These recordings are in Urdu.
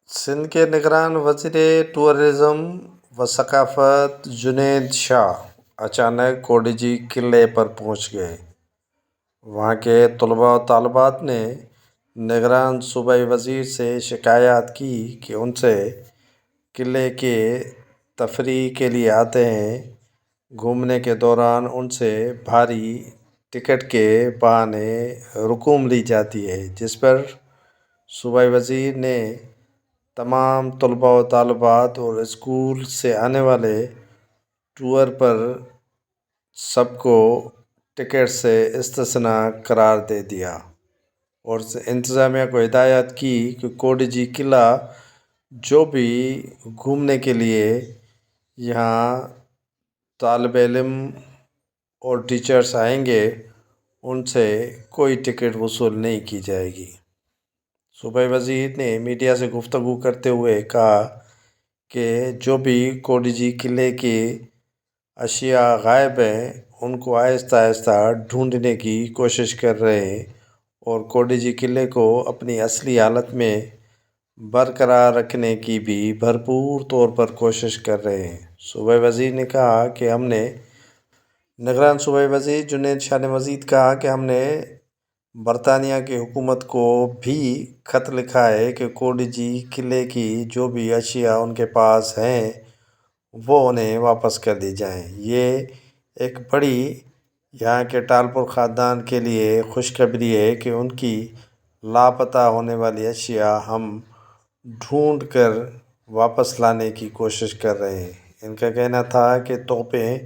سندھ کے نگران وزیر ٹورزم و ثقافت جنید شاہ اچانک کوڈیجی قلعے پر پہنچ گئے۔ وہاں کے طلباء و طالبات نے نگران صوبائی وزیر سے شکایات کی کہ ان سے قلعے کے تفریح کے لیے آتے ہیں، گھومنے کے دوران ان سے بھاری ٹکٹ کے بہانے رقوم لی جاتی ہے، جس پر صوبائی وزیر نے تمام طلباء و طالبات اور اسکول سے آنے والے ٹور پر سب کو ٹکٹ سے استثناء قرار دے دیا اور انتظامیہ کو ہدایت کی کہ کوڈیجی قلعہ جو بھی گھومنے کے لیے یہاں طالب علم اور ٹیچرز آئیں گے ان سے کوئی ٹکٹ وصول نہیں کی جائے گی۔ صوبائی وزیر نے میڈیا سے گفتگو کرتے ہوئے کہا کہ جو بھی کوڈیجی قلعے کی اشیاء غائب ہیں ان کو آہستہ آہستہ ڈھونڈنے کی کوشش کر رہے ہیں اور کوڈیجی قلعے کو اپنی اصلی حالت میں برقرار رکھنے کی بھی بھرپور طور پر کوشش کر رہے ہیں۔ صوبائی وزیر نے کہا کہ نگران صوبائی وزیر جنید شاہ نے مزید کہا کہ ہم نے برطانیہ کی حکومت کو بھی خط لکھا ہے کہ کوڈیجی قلعے کی جو بھی اشیاء ان کے پاس ہیں وہ انہیں واپس کر دی جائیں۔ یہ ایک بڑی یہاں کے ٹالپور خاندان کے لیے خوشخبری ہے کہ ان کی لاپتہ ہونے والی اشیاء ہم ڈھونڈ کر واپس لانے کی کوشش کر رہے ہیں۔ ان کا کہنا تھا کہ تحفیں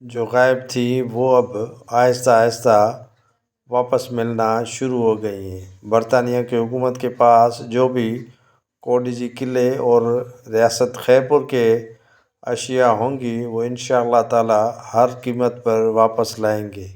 جو غائب تھیں وہ اب آہستہ آہستہ واپس ملنا شروع ہو گئی ہیں۔ برطانیہ کی حکومت کے پاس جو بھی کوڈیجی قلعے اور ریاست خیبر کے اشیاء ہوں گی وہ انشاءاللہ تعالی ہر قیمت پر واپس لائیں گے۔